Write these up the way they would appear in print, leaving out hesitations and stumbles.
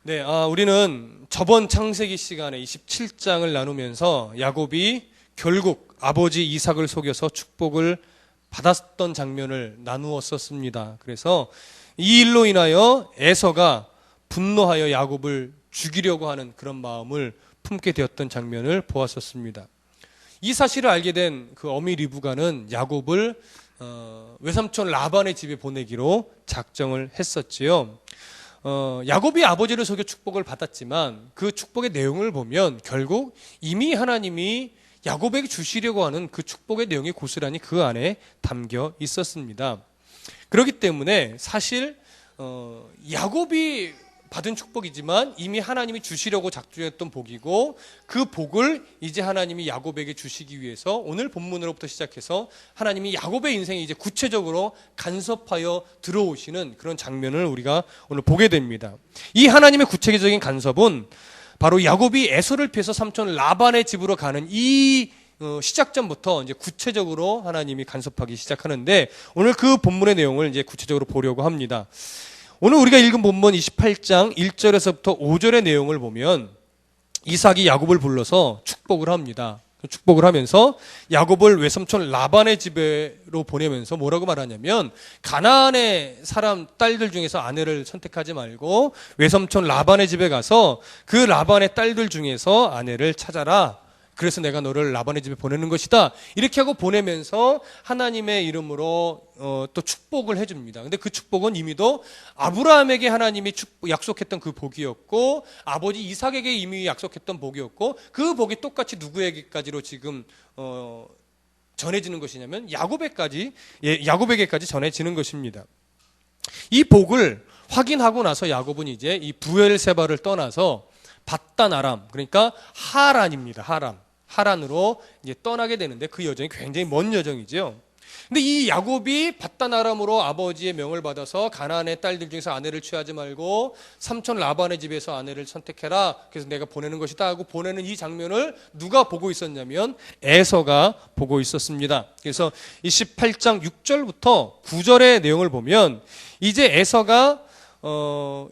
네, 우리는 저번 창세기 시간에 27장을 나누면서 야곱이 결국 아버지 이삭을 속여서 축복을 받았던 장면을 나누었었습니다. 그래서 이 일로 인하여 에서가 분노하여 야곱을 죽이려고 하는 그런 마음을 품게 되었던 장면을 보았었습니다. 이 사실을 알게 된 그 어미 리브가는 야곱을 외삼촌 라반의 집에 보내기로 작정을 했었지요. 야곱이 아버지를 속여 축복을 받았지만 그 축복의 내용을 보면 결국 이미 하나님이 야곱에게 주시려고 하는 그 축복의 내용이 고스란히 그 안에 담겨 있었습니다. 그렇기 때문에 사실 야곱이 받은 축복이지만 이미 하나님이 주시려고 작정했던 복이고 그 복을 이제 하나님이 야곱에게 주시기 위해서 오늘 본문으로부터 시작해서 하나님이 야곱의 인생에 이제 구체적으로 간섭하여 들어오시는 그런 장면을 우리가 오늘 보게 됩니다. 이 하나님의 구체적인 간섭은 바로 야곱이 에서를 피해서 삼촌 라반의 집으로 가는 이 시작점부터 이제 구체적으로 하나님이 간섭하기 시작하는데 오늘 그 본문의 내용을 이제 구체적으로 보려고 합니다. 오늘 우리가 읽은 본문 28장 1절에서부터 5절의 내용을 보면 이삭이 야곱을 불러서 축복을 합니다. 축복을 하면서 야곱을 외삼촌 라반의 집으로 보내면서 뭐라고 말하냐면 가나안의 사람 딸들 중에서 아내를 선택하지 말고 외삼촌 라반의 집에 가서 그 라반의 딸들 중에서 아내를 찾아라. 그래서 내가 너를 라반의 집에 보내는 것이다. 이렇게 하고 보내면서 하나님의 이름으로 또 축복을 해줍니다. 근데 그 축복은 이미도 아브라함에게 하나님이 약속했던 그 복이었고 아버지 이삭에게 이미 약속했던 복이었고 그 복이 똑같이 누구에게까지로 지금 전해지는 것이냐면 야곱에게까지 전해지는 것입니다. 이 복을 확인하고 나서 야곱은 이제 이 부엘세바를 떠나서 밧단 아람, 그러니까 하란입니다. 하란으로 이제 떠나게 되는데 그 여정이 굉장히 먼 여정이죠. 근데 이 야곱이 밧단 아람으로 아버지의 명을 받아서 가나안의 딸들 중에서 아내를 취하지 말고 삼촌 라반의 집에서 아내를 선택해라. 그래서 내가 보내는 것이다 하고 보내는 이 장면을 누가 보고 있었냐면 에서가 보고 있었습니다. 그래서 28장 6절부터 9절의 내용을 보면 이제 에서가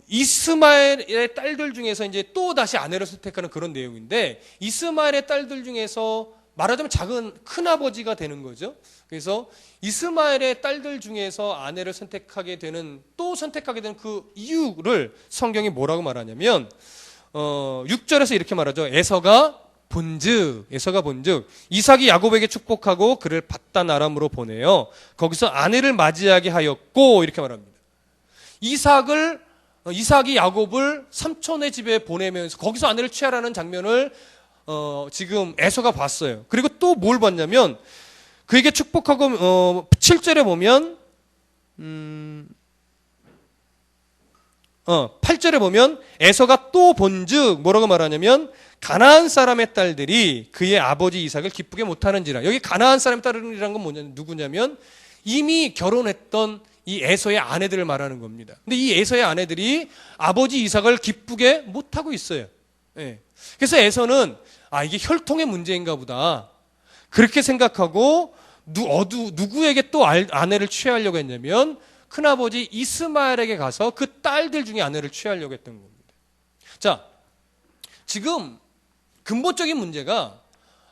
이스마엘의 딸들 중에서 이제 또 다시 아내를 선택하는 그런 내용인데 이스마엘의 딸들 중에서 말하자면 큰 아버지가 되는 거죠. 그래서 이스마엘의 딸들 중에서 아내를 선택하게 되는 그 이유를 성경이 뭐라고 말하냐면 6절에서 이렇게 말하죠. 에서가 본즉 이삭이 야곱에게 축복하고 그를 밧단 아람으로 보내어 거기서 아내를 맞이하게 하였고 이렇게 말합니다. 이삭이 야곱을 삼촌의 집에 보내면서 거기서 아내를 취하라는 장면을 지금 에서가 봤어요. 그리고 또 뭘 봤냐면 그에게 축복하고 7절에 보면 8절에 보면 에서가 또 본즉 뭐라고 말하냐면 가나안 사람의 딸들이 그의 아버지 이삭을 기쁘게 못하는지라. 여기 가나안 사람의 딸이라는 건 누구냐면 이미 결혼했던 이 에서의 아내들을 말하는 겁니다. 근데 이 에서의 아내들이 아버지 이삭을 기쁘게 못하고 있어요. 예. 그래서 에서는 이게 혈통의 문제인가 보다. 그렇게 생각하고 누구에게 또 아내를 취하려고 했냐면 큰아버지 이스마엘에게 가서 그 딸들 중에 아내를 취하려고 했던 겁니다. 자, 지금 근본적인 문제가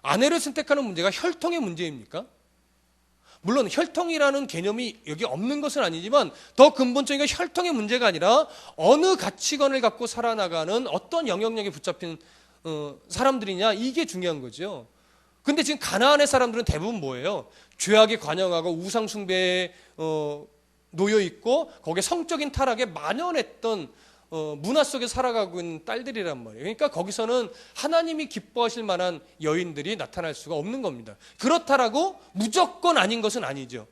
아내를 선택하는 문제가 혈통의 문제입니까? 물론 혈통이라는 개념이 여기 없는 것은 아니지만 더 근본적인 건 혈통의 문제가 아니라 어느 가치관을 갖고 살아나가는 어떤 영향력에 붙잡힌 사람들이냐 이게 중요한 거죠. 근데 지금 가나안의 사람들은 대부분 뭐예요? 죄악에 관영하고 우상 숭배에 놓여 있고 거기에 성적인 타락에 만연했던 문화 속에 살아가고 있는 딸들이란 말이에요. 그러니까 거기서는 하나님이 기뻐하실 만한 여인들이 나타날 수가 없는 겁니다. 그렇다라고 무조건 아닌 것은 아니죠.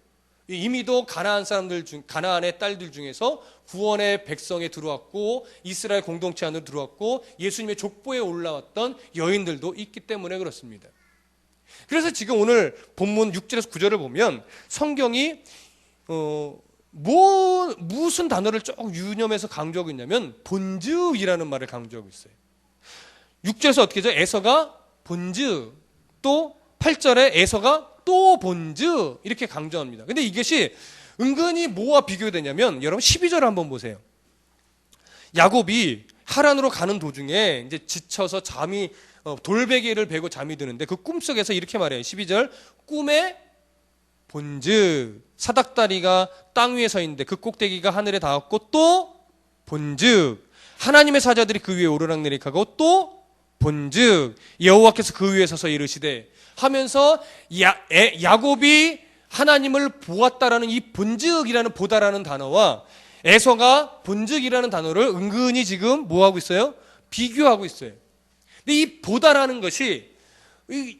이미도 가나안의 딸들 중에서 구원의 백성에 들어왔고 이스라엘 공동체 안으로 들어왔고 예수님의 족보에 올라왔던 여인들도 있기 때문에 그렇습니다. 그래서 지금 오늘 본문 6절에서 9절을 보면 성경이 무슨 단어를 조금 유념해서 강조하고 있냐면 본즉이라는 말을 강조하고 있어요. 6절에서 어떻게 하죠? 에서가 본즉, 또 8절에 에서가 또 본즉 이렇게 강조합니다. 근데 이것이 은근히 뭐와 비교되냐면 여러분 12절 한번 보세요. 야곱이 하란으로 가는 도중에 이제 지쳐서 잠이 돌베개를 베고 잠이 드는데 그 꿈속에서 이렇게 말해요. 12절 꿈에 본즉 사닥다리가 땅 위에 서 있는데 그 꼭대기가 하늘에 닿았고 또 본즉 하나님의 사자들이 그 위에 오르락내리락하고 또 본즉 여호와께서 그 위에 서서 이르시되 하면서 야곱이 하나님을 보았다라는 이 본즉이라는 보다라는 단어와 에서가 본즉이라는 단어를 은근히 지금 뭐하고 있어요? 비교하고 있어요. 근데 이 보다라는 것이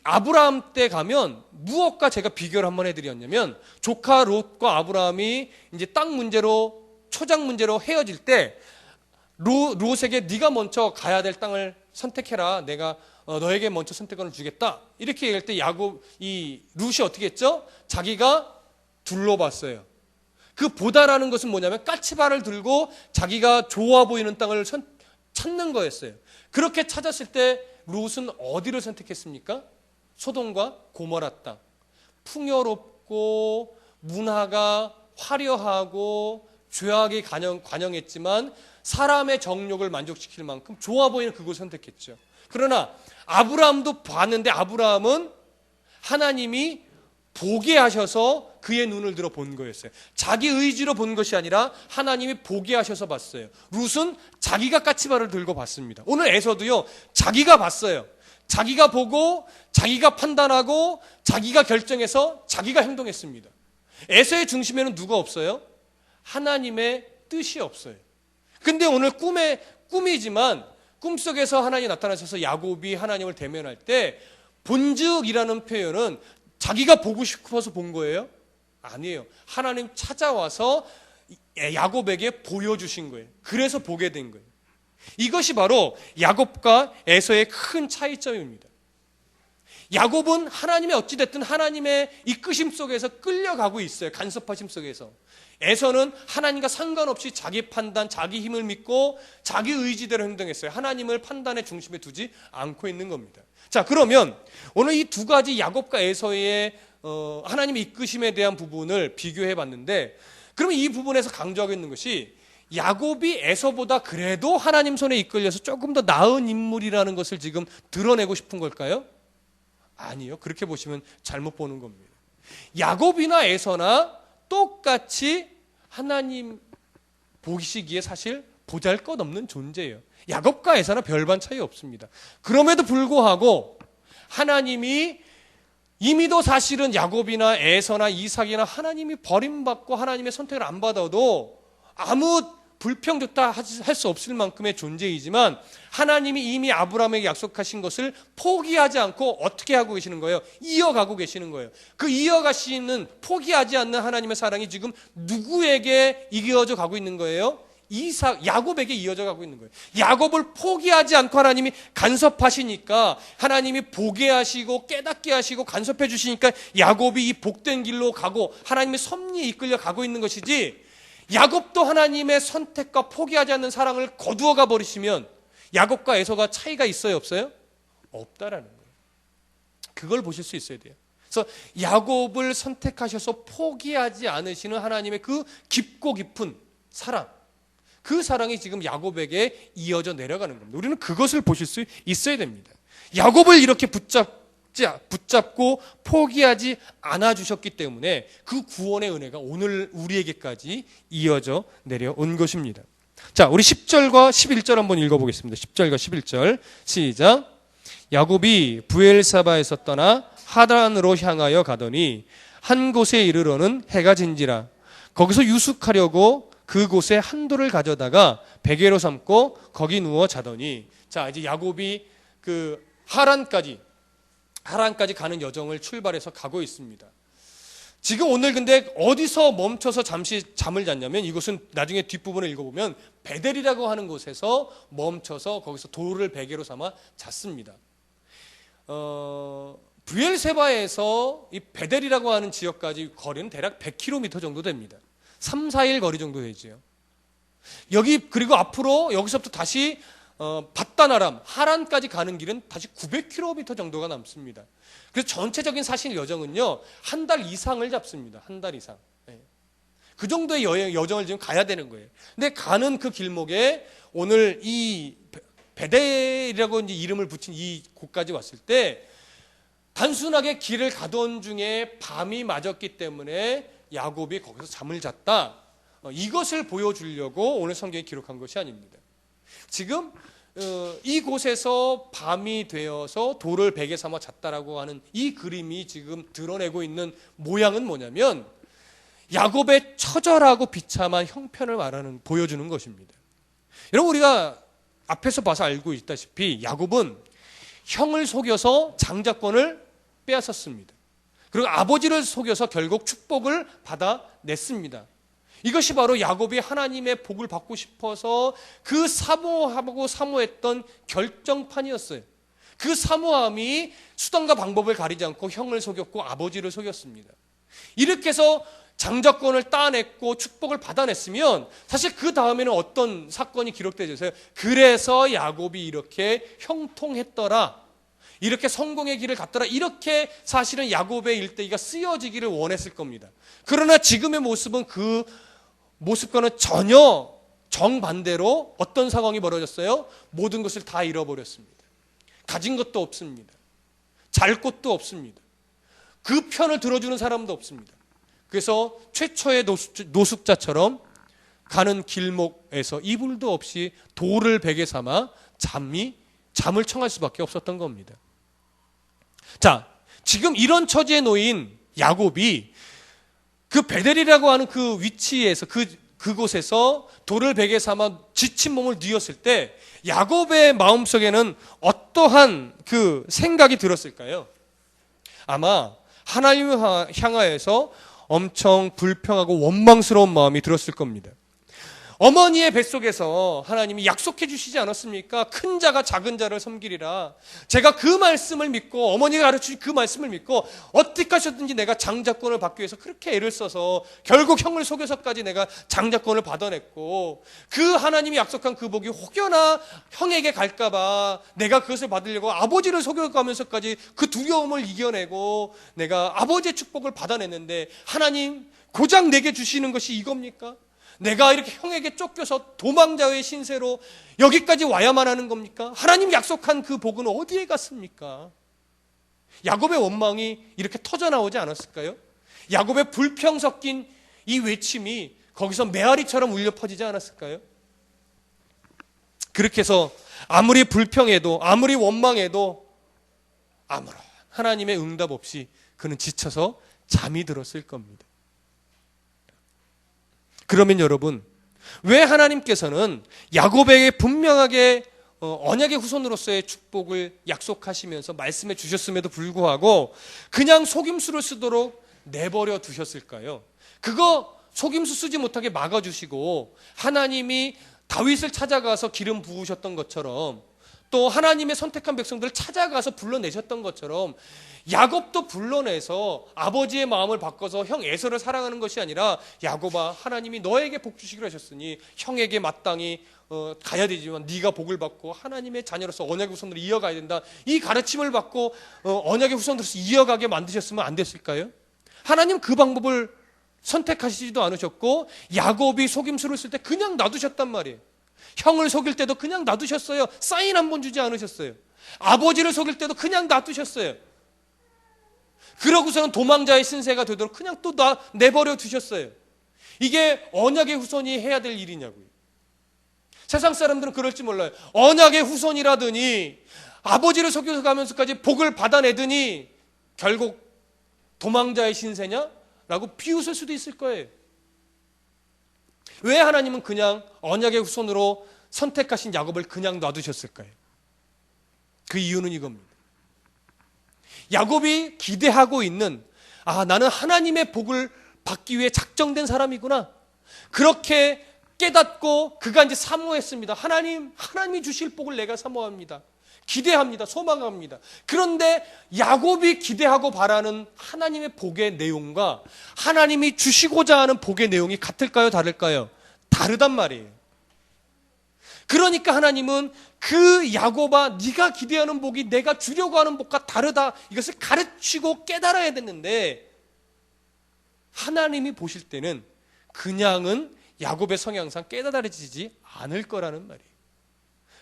아브라함 때 가면 무엇과 제가 비교를 한번 해드렸냐면 조카 롯과 아브라함이 이제 땅 문제로 초장 문제로 헤어질 때 롯에게 네가 먼저 가야 될 땅을 선택해라. 내가 너에게 먼저 선택권을 주겠다. 이렇게 얘기할 때 이 롯이 어떻게 했죠? 자기가 둘러봤어요. 그 보다라는 것은 뭐냐면 까치발을 들고 자기가 좋아 보이는 땅을 찾는 거였어요. 그렇게 찾았을 때 롯은 어디를 선택했습니까? 소돔과 고모라 땅. 풍요롭고 문화가 화려하고 죄악이 관영했지만 사람의 정욕을 만족시킬 만큼 좋아 보이는 그곳을 선택했죠. 그러나 아브라함도 봤는데 아브라함은 하나님이 보게 하셔서 그의 눈을 들어 본 거였어요. 자기 의지로 본 것이 아니라 하나님이 보게 하셔서 봤어요. 룻은 자기가 까치발을 들고 봤습니다. 오늘 에서도요, 자기가 봤어요. 자기가 보고 자기가 판단하고 자기가 결정해서 자기가 행동했습니다. 에서의 중심에는 누가 없어요? 하나님의 뜻이 없어요. 근데 오늘 꿈이지만 꿈속에서 하나님이 나타나셔서 야곱이 하나님을 대면할 때 본즉이라는 표현은 자기가 보고 싶어서 본 거예요? 아니에요. 하나님 찾아와서 야곱에게 보여주신 거예요. 그래서 보게 된 거예요. 이것이 바로 야곱과 에서의 큰 차이점입니다. 야곱은 하나님의 어찌됐든 하나님의 이끄심 속에서 끌려가고 있어요. 간섭하심 속에서. 에서는 하나님과 상관없이 자기 판단, 자기 힘을 믿고 자기 의지대로 행동했어요. 하나님을 판단의 중심에 두지 않고 있는 겁니다. 자, 그러면 오늘 이 두 가지 야곱과 에서의 하나님의 이끄심에 대한 부분을 비교해 봤는데, 그러면 이 부분에서 강조하고 있는 것이 야곱이 에서보다 그래도 하나님 손에 이끌려서 조금 더 나은 인물이라는 것을 지금 드러내고 싶은 걸까요? 아니요. 그렇게 보시면 잘못 보는 겁니다. 야곱이나 에서나 똑같이 하나님 보시기에 사실 보잘것없는 존재예요. 야곱과 에서는 별반 차이 없습니다. 그럼에도 불구하고 하나님이 이미도 사실은 야곱이나 에서나 이삭이나 하나님이 버림받고 하나님의 선택을 안 받아도 아무 불평 좋다 할 수 없을 만큼의 존재이지만 하나님이 이미 아브라함에게 약속하신 것을 포기하지 않고 어떻게 하고 계시는 거예요? 이어가고 계시는 거예요. 그 이어가시는 포기하지 않는 하나님의 사랑이 지금 누구에게 이어져 가고 있는 거예요? 야곱에게 이어져 가고 있는 거예요. 야곱을 포기하지 않고 하나님이 간섭하시니까 하나님이 보게 하시고 깨닫게 하시고 간섭해 주시니까 야곱이 이 복된 길로 가고 하나님의 섭리에 이끌려 가고 있는 것이지, 야곱도 하나님의 선택과 포기하지 않는 사랑을 거두어가 버리시면 야곱과 에서가 차이가 있어요, 없어요? 없다라는 거예요. 그걸 보실 수 있어야 돼요. 그래서 야곱을 선택하셔서 포기하지 않으시는 하나님의 그 깊고 깊은 사랑, 그 사랑이 지금 야곱에게 이어져 내려가는 겁니다. 우리는 그것을 보실 수 있어야 됩니다. 야곱을 이렇게 붙잡고 포기하지 않아 주셨기 때문에 그 구원의 은혜가 오늘 우리에게까지 이어져 내려온 것입니다. 자, 우리 10절과 11절 한번 읽어보겠습니다. 10절과 11절 시작. 야곱이 부엘사바에서 떠나 하단으로 향하여 가더니 한 곳에 이르러는 해가 진지라. 거기서 유숙하려고 그곳에 한 돌을 가져다가 베개로 삼고 거기 누워 자더니, 자, 이제 야곱이 그 하란까지 가는 여정을 출발해서 가고 있습니다. 지금 오늘 근데 어디서 멈춰서 잠시 잠을 잤냐면, 이곳은 나중에 뒷부분을 읽어보면 베델이라고 하는 곳에서 멈춰서 거기서 돌을 베개로 삼아 잤습니다. 브엘세바에서 이 베델이라고 하는 지역까지 거리는 대략 100km 정도 됩니다. 3, 4일 거리 정도 되죠. 그리고 앞으로 여기서부터 다시 밧단 아람 하란까지 가는 길은 다시 900km 정도가 남습니다. 그래서 전체적인 사실 여정은요, 한 달 이상을 잡습니다. 한 달 이상. 그 정도의 여정을 지금 가야 되는 거예요. 근데 가는 그 길목에 오늘 이 베델이라고 이제 이름을 붙인 이 곳까지 왔을 때 단순하게 길을 가던 중에 밤이 맞았기 때문에 야곱이 거기서 잠을 잤다. 이것을 보여주려고 오늘 성경에 기록한 것이 아닙니다. 지금 이곳에서 밤이 되어서 돌을 베개 삼아 잤다라고 하는 이 그림이 지금 드러내고 있는 모양은 뭐냐면 야곱의 처절하고 비참한 형편을 보여주는 것입니다. 여러분, 우리가 앞에서 봐서 알고 있다시피 야곱은 형을 속여서 장자권을 빼앗았습니다. 그리고 아버지를 속여서 결국 축복을 받아냈습니다. 이것이 바로 야곱이 하나님의 복을 받고 싶어서 그 사모하고 사모했던 결정판이었어요. 그 사모함이 수단과 방법을 가리지 않고 형을 속였고 아버지를 속였습니다. 이렇게 해서 장자권을 따냈고 축복을 받아냈으면 사실 그 다음에는 어떤 사건이 기록되어 있어요. 그래서 야곱이 이렇게 형통했더라, 이렇게 성공의 길을 갔더라, 이렇게 사실은 야곱의 일대기가 쓰여지기를 원했을 겁니다. 그러나 지금의 모습은 그 모습과는 전혀 정반대로 어떤 상황이 벌어졌어요? 모든 것을 다 잃어버렸습니다. 가진 것도 없습니다. 잘 곳도 없습니다. 그 편을 들어주는 사람도 없습니다. 그래서 최초의 노숙자처럼 가는 길목에서 이불도 없이 돌을 베개 삼아 잠을 청할 수밖에 없었던 겁니다. 자, 지금 이런 처지에 놓인 야곱이 그 베델이라고 하는 그 위치에서 그곳에서 돌을 베개 삼아 지친 몸을 뉘었을 때 야곱의 마음속에는 어떠한 그 생각이 들었을까요? 아마 하나님을 향하여서 엄청 불평하고 원망스러운 마음이 들었을 겁니다. 어머니의 뱃속에서 하나님이 약속해 주시지 않았습니까? 큰 자가 작은 자를 섬기리라. 제가 그 말씀을 믿고, 어머니가 가르쳐준 그 말씀을 믿고 어떻게 하셨든지 내가 장자권을 받기 위해서 그렇게 애를 써서 결국 형을 속여서까지 내가 장자권을 받아냈고, 그 하나님이 약속한 그 복이 혹여나 형에게 갈까봐 내가 그것을 받으려고 아버지를 속여가면서까지 그 두려움을 이겨내고 내가 아버지의 축복을 받아냈는데 하나님 고작 내게 주시는 것이 이겁니까? 내가 이렇게 형에게 쫓겨서 도망자의 신세로 여기까지 와야만 하는 겁니까? 하나님 약속한 그 복은 어디에 갔습니까? 야곱의 원망이 이렇게 터져나오지 않았을까요? 야곱의 불평 섞인 이 외침이 거기서 메아리처럼 울려 퍼지지 않았을까요? 그렇게 해서 아무리 불평해도, 아무리 원망해도 아무런 하나님의 응답 없이 그는 지쳐서 잠이 들었을 겁니다. 그러면 여러분, 왜 하나님께서는 야곱에게 분명하게 언약의 후손으로서의 축복을 약속하시면서 말씀해 주셨음에도 불구하고 그냥 속임수를 쓰도록 내버려 두셨을까요? 그거 속임수 쓰지 못하게 막아주시고 하나님이 다윗을 찾아가서 기름 부으셨던 것처럼 또 하나님의 선택한 백성들을 찾아가서 불러내셨던 것처럼 야곱도 불러내서 아버지의 마음을 바꿔서 형 에서를 사랑하는 것이 아니라 야곱아, 하나님이 너에게 복 주시기로 하셨으니 형에게 마땅히 가야 되지만 네가 복을 받고 하나님의 자녀로서 언약의 후손으로 이어가야 된다, 이 가르침을 받고 언약의 후손으로서 이어가게 만드셨으면 안 됐을까요? 하나님 그 방법을 선택하시지도 않으셨고 야곱이 속임수를 쓸 때 그냥 놔두셨단 말이에요. 형을 속일 때도 그냥 놔두셨어요. 사인 한 번 주지 않으셨어요. 아버지를 속일 때도 그냥 놔두셨어요. 그러고서는 도망자의 신세가 되도록 그냥 또 내버려 두셨어요. 이게 언약의 후손이 해야 될 일이냐고요. 세상 사람들은 그럴지 몰라요. 언약의 후손이라더니 아버지를 속여서 가면서까지 복을 받아내더니 결국 도망자의 신세냐? 라고 비웃을 수도 있을 거예요. 왜 하나님은 그냥 언약의 후손으로 선택하신 야곱을 그냥 놔두셨을까요? 그 이유는 이겁니다. 야곱이 기대하고 있는, 나는 하나님의 복을 받기 위해 작정된 사람이구나, 그렇게 깨닫고 그가 이제 사모했습니다. 하나님이 주실 복을 내가 사모합니다. 기대합니다. 소망합니다. 그런데 야곱이 기대하고 바라는 하나님의 복의 내용과 하나님이 주시고자 하는 복의 내용이 같을까요? 다를까요? 다르단 말이에요. 그러니까 하나님은 그 야곱아, 네가 기대하는 복이 내가 주려고 하는 복과 다르다, 이것을 가르치고 깨달아야 됐는데 하나님이 보실 때는 그냥은 야곱의 성향상 깨달아지지 않을 거라는 말이에요.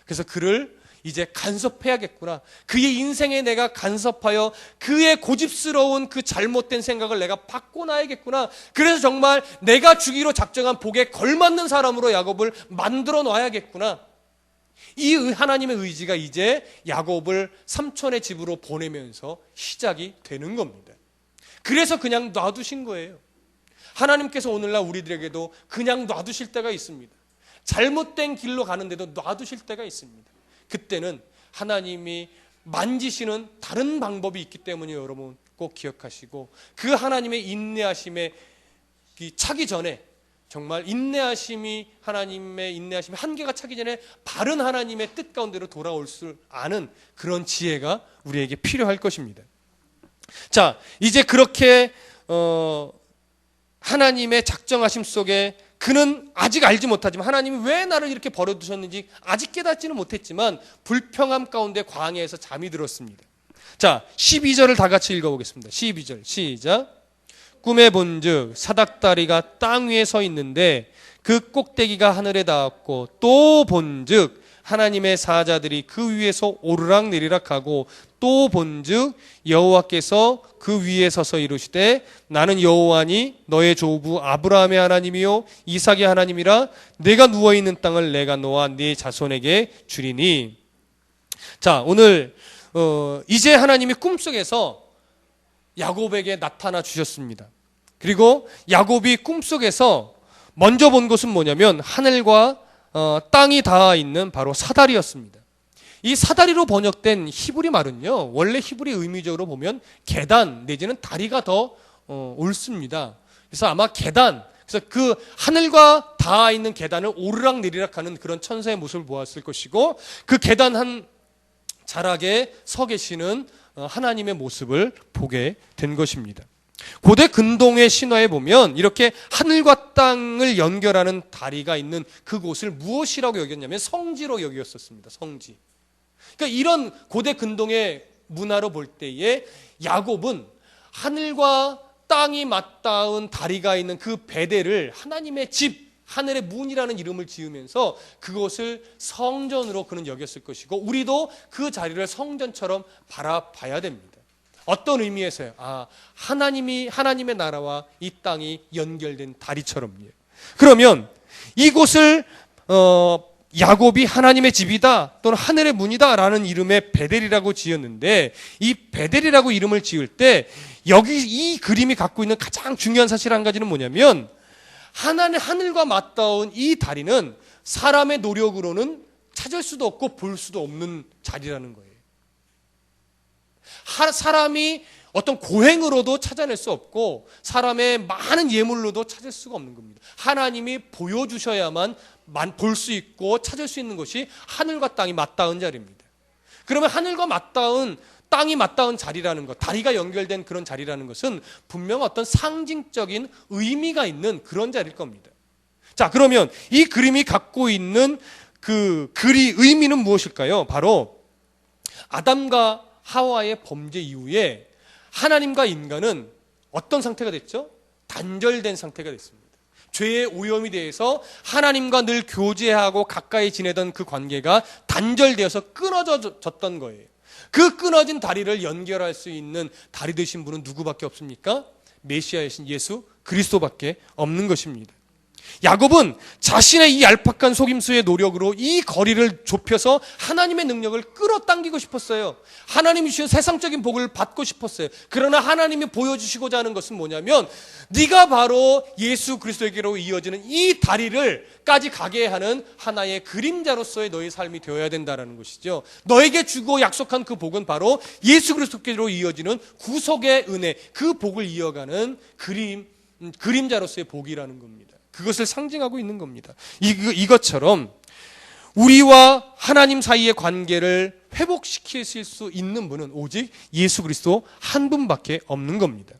그래서 그를 이제 간섭해야겠구나. 그의 인생에 내가 간섭하여 그의 고집스러운 그 잘못된 생각을 내가 바꿔놔야겠구나. 그래서 정말 내가 주기로 작정한 복에 걸맞는 사람으로 야곱을 만들어 놔야겠구나. 이 하나님의 의지가 이제 야곱을 삼촌의 집으로 보내면서 시작이 되는 겁니다. 그래서 그냥 놔두신 거예요. 하나님께서 오늘날 우리들에게도 그냥 놔두실 때가 있습니다. 잘못된 길로 가는데도 놔두실 때가 있습니다. 그때는 하나님이 만지시는 다른 방법이 있기 때문에 여러분 꼭 기억하시고, 그 하나님의 인내하심에 차기 전에, 정말 하나님의 인내하심이 한계가 차기 전에 바른 하나님의 뜻 가운데로 돌아올 줄 아는 그런 지혜가 우리에게 필요할 것입니다. 자, 이제 그렇게 하나님의 작정하심 속에 그는 아직 알지 못하지만, 하나님이 왜 나를 이렇게 버려두셨는지 아직 깨닫지는 못했지만 불평함 가운데 광야에서 잠이 들었습니다. 자, 12절을 다 같이 읽어보겠습니다. 12절 시작. 꿈에 본즉 사닥다리가 땅 위에 서 있는데 그 꼭대기가 하늘에 닿았고, 또 본즉 하나님의 사자들이 그 위에서 오르락 내리락 하고, 또 본즉 여호와께서 그 위에 서서 이르시되 나는 여호와니 너의 조부 아브라함의 하나님이요 이삭의 하나님이라. 내가 누워있는 땅을 내가 너와 네 자손에게 주리니. 자, 오늘 이제 하나님이 꿈속에서 야곱에게 나타나 주셨습니다. 그리고 야곱이 꿈속에서 먼저 본 것은 뭐냐면 하늘과 땅이 닿아 있는 바로 사다리였습니다. 이 사다리로 번역된 히브리 말은요, 원래 히브리 의미적으로 보면 계단 내지는 다리가 더 옳습니다. 그래서 아마 계단, 그래서 그 하늘과 닿아 있는 계단을 오르락 내리락 하는 그런 천사의 모습을 보았을 것이고, 그 계단 한 자락에 서 계시는 하나님의 모습을 보게 된 것입니다. 고대 근동의 신화에 보면 이렇게 하늘과 땅을 연결하는 다리가 있는 그곳을 무엇이라고 여겼냐면 성지로 여겼었습니다. 성지. 그러니까 이런 고대 근동의 문화로 볼 때에 야곱은 하늘과 땅이 맞닿은 다리가 있는 그 베델을 하나님의 집, 하늘의 문이라는 이름을 지으면서 그것을 성전으로 그는 여겼을 것이고, 우리도 그 자리를 성전처럼 바라봐야 됩니다. 어떤 의미에서요? 하나님의 나라와 이 땅이 연결된 다리처럼요. 그러면 이곳을 야곱이 하나님의 집이다 또는 하늘의 문이다 라는 이름의 베델이라고 지었는데, 이 베델이라고 이름을 지을 때 여기 이 그림이 갖고 있는 가장 중요한 사실 한 가지는 뭐냐면, 하늘과 맞닿은 이 다리는 사람의 노력으로는 찾을 수도 없고 볼 수도 없는 자리라는 거예요. 사람이 어떤 고행으로도 찾아낼 수 없고 사람의 많은 예물로도 찾을 수가 없는 겁니다. 하나님이 보여주셔야만 볼 수 있고 찾을 수 있는 것이 하늘과 땅이 맞닿은 자리입니다. 그러면 하늘과 맞닿은 땅이 맞닿은 자리라는 것, 다리가 연결된 그런 자리라는 것은 분명 어떤 상징적인 의미가 있는 그런 자리일 겁니다. 자, 그러면 이 그림이 갖고 있는 그 의미는 무엇일까요? 바로 아담과 하와의 범죄 이후에 하나님과 인간은 어떤 상태가 됐죠? 단절된 상태가 됐습니다. 죄의 오염이 되어서 하나님과 늘 교제하고 가까이 지내던 그 관계가 단절되어서 끊어졌던 거예요. 그 끊어진 다리를 연결할 수 있는 다리 되신 분은 누구밖에 없습니까? 메시아이신 예수 그리스도밖에 없는 것입니다. 야곱은 자신의 이 얄팍한 속임수의 노력으로 이 거리를 좁혀서 하나님의 능력을 끌어당기고 싶었어요. 하나님이 주신 세상적인 복을 받고 싶었어요. 그러나 하나님이 보여주시고자 하는 것은 뭐냐면, 네가 바로 예수 그리스도에게로 이어지는 이 다리를까지 가게 하는 하나의 그림자로서의 너의 삶이 되어야 된다는 것이죠. 너에게 주고 약속한 그 복은 바로 예수 그리스도께로 이어지는 구속의 은혜, 그 복을 이어가는 그림자로서의 복이라는 겁니다. 그것을 상징하고 있는 겁니다. 이것처럼 우리와 하나님 사이의 관계를 회복시킬 수 있는 분은 오직 예수 그리스도 한 분밖에 없는 겁니다.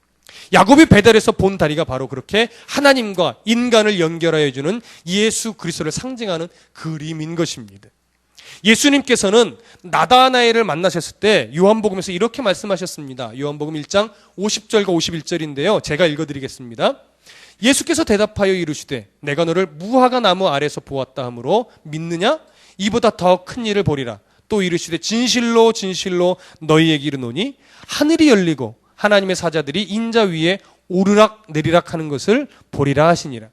야곱이 베델에서 본 다리가 바로 그렇게 하나님과 인간을 연결하여 주는 예수 그리스도를 상징하는 그림인 것입니다. 예수님께서는 나다나엘을 만나셨을 때 요한복음에서 이렇게 말씀하셨습니다. 요한복음 1장 50절과 51절인데요. 제가 읽어드리겠습니다. 예수께서 대답하여 이르시되 내가 너를 무화과 나무 아래서 보았다 하므로 믿느냐? 이보다 더 큰 일을 보리라. 또 이르시되 진실로 진실로 너희에게 이르노니 하늘이 열리고 하나님의 사자들이 인자 위에 오르락 내리락 하는 것을 보리라 하시니라.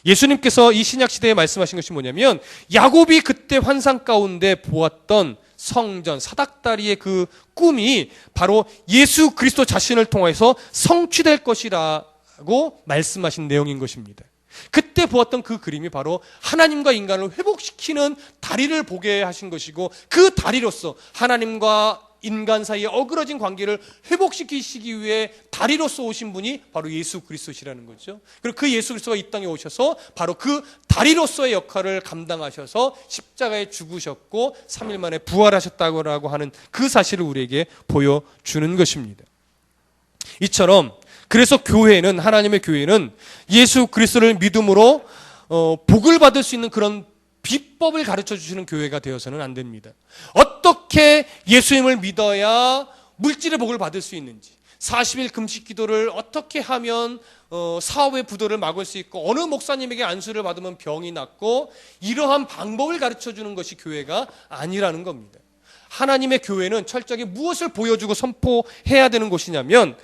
예수님께서 이 신약시대에 말씀하신 것이 뭐냐면 야곱이 그때 환상 가운데 보았던 성전, 사닥다리의 그 꿈이 바로 예수 그리스도 자신을 통해서 성취될 것이라고 말씀하신 내용인 것입니다. 그때 보았던 그 그림이 바로 하나님과 인간을 회복시키는 다리를 보게 하신 것이고, 그 다리로서 하나님과 인간 사이에 어그러진 관계를 회복시키시기 위해 다리로서 오신 분이 바로 예수 그리스도시라는 거죠. 그리고 그 예수 그리스도가 이 땅에 오셔서 바로 그 다리로서의 역할을 감당하셔서 십자가에 죽으셨고 3일 만에 부활하셨다고 하는 그 사실을 우리에게 보여주는 것입니다. 이처럼 그래서 교회는, 하나님의 교회는 예수 그리스도를 믿음으로 복을 받을 수 있는 그런 비법을 가르쳐 주시는 교회가 되어서는 안 됩니다. 어떻게 예수님을 믿어야 물질의 복을 받을 수 있는지, 40일 금식 기도를 어떻게 하면 사업의 부도를 막을 수 있고, 어느 목사님에게 안수를 받으면 병이 낫고, 이러한 방법을 가르쳐 주는 것이 교회가 아니라는 겁니다. 하나님의 교회는 철저하게 무엇을 보여주고 선포해야 되는 곳이냐면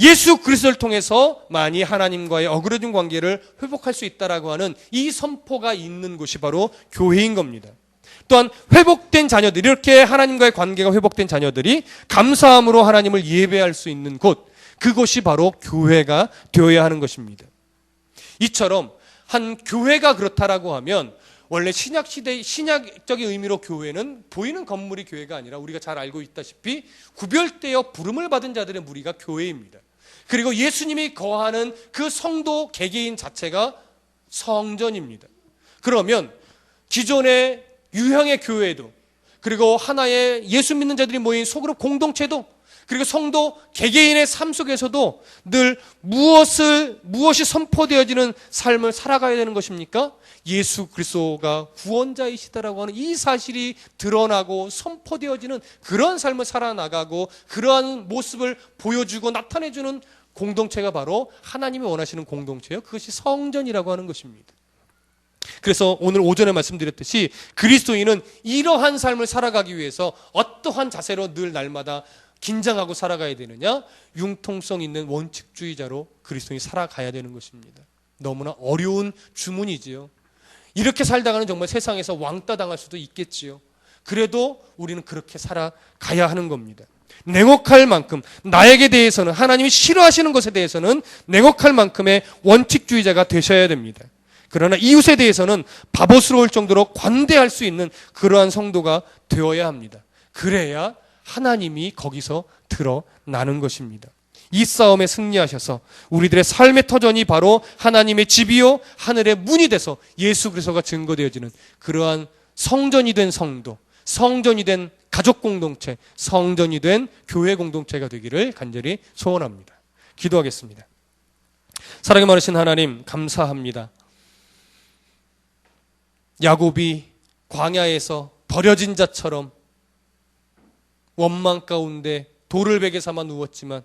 예수 그리스도를 통해서만이 하나님과의 어그러진 관계를 회복할 수 있다라고 하는 이 선포가 있는 곳이 바로 교회인 겁니다. 또한 회복된 자녀들이, 이렇게 하나님과의 관계가 회복된 자녀들이 감사함으로 하나님을 예배할 수 있는 곳, 그곳이 바로 교회가 되어야 하는 것입니다. 이처럼 한 교회가 그렇다라고 하면 원래 신약시대, 신약적인 의미로 교회는 보이는 건물이 교회가 아니라 우리가 잘 알고 있다시피 구별되어 부름을 받은 자들의 무리가 교회입니다. 그리고 예수님이 거하는 그 성도 개개인 자체가 성전입니다. 그러면 기존의 유형의 교회도, 그리고 하나의 예수 믿는 자들이 모인 소그룹 공동체도, 그리고 성도 개개인의 삶 속에서도 늘 무엇이 선포되어지는 삶을 살아가야 되는 것입니까? 예수 그리스도가 구원자이시다라고 하는 이 사실이 드러나고 선포되어지는 그런 삶을 살아나가고, 그러한 모습을 보여주고 나타내주는 공동체가 바로 하나님이 원하시는 공동체예요. 그것이 성전이라고 하는 것입니다. 그래서 오늘 오전에 말씀드렸듯이 그리스도인은 이러한 삶을 살아가기 위해서 어떠한 자세로 늘 날마다 긴장하고 살아가야 되느냐? 융통성 있는 원칙주의자로 그리스도인이 살아가야 되는 것입니다. 너무나 어려운 주문이지요. 이렇게 살다가는 정말 세상에서 왕따 당할 수도 있겠지요. 그래도 우리는 그렇게 살아가야 하는 겁니다. 냉혹할 만큼, 나에게 대해서는, 하나님이 싫어하시는 것에 대해서는 냉혹할 만큼의 원칙주의자가 되셔야 됩니다. 그러나 이웃에 대해서는 바보스러울 정도로 관대할 수 있는 그러한 성도가 되어야 합니다. 그래야 하나님이 거기서 드러나는 것입니다. 이 싸움에 승리하셔서 우리들의 삶의 터전이 바로 하나님의 집이요 하늘의 문이 돼서 예수 그리스도가 증거되어지는 그러한 성전이 된 성도, 성전이 된 가족 공동체, 성전이 된 교회 공동체가 되기를 간절히 소원합니다. 기도하겠습니다. 사랑이 많으신 하나님, 감사합니다. 야곱이 광야에서 버려진 자처럼 원망 가운데 돌을 베개 삼아 누웠지만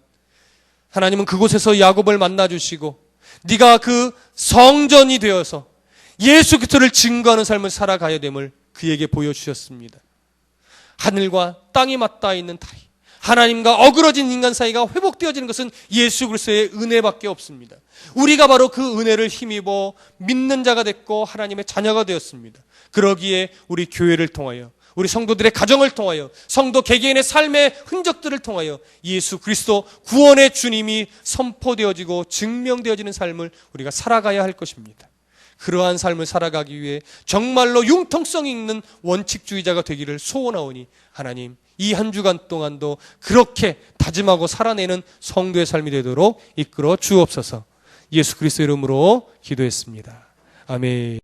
하나님은 그곳에서 야곱을 만나주시고 네가 그 성전이 되어서 예수 그리스도를 증거하는 삶을 살아가야 됨을 그에게 보여주셨습니다. 하늘과 땅이 맞닿아 있는 다리, 하나님과 어그러진 인간 사이가 회복되어지는 것은 예수 그리스도의 은혜밖에 없습니다. 우리가 바로 그 은혜를 힘입어 믿는 자가 됐고 하나님의 자녀가 되었습니다. 그러기에 우리 교회를 통하여, 우리 성도들의 가정을 통하여, 성도 개개인의 삶의 흔적들을 통하여 예수 그리스도 구원의 주님이 선포되어지고 증명되어지는 삶을 우리가 살아가야 할 것입니다. 그러한 삶을 살아가기 위해 정말로 융통성 있는 원칙주의자가 되기를 소원하오니 하나님, 이 한 주간 동안도 그렇게 다짐하고 살아내는 성도의 삶이 되도록 이끌어 주옵소서. 예수 그리스도 이름으로 기도했습니다. 아멘.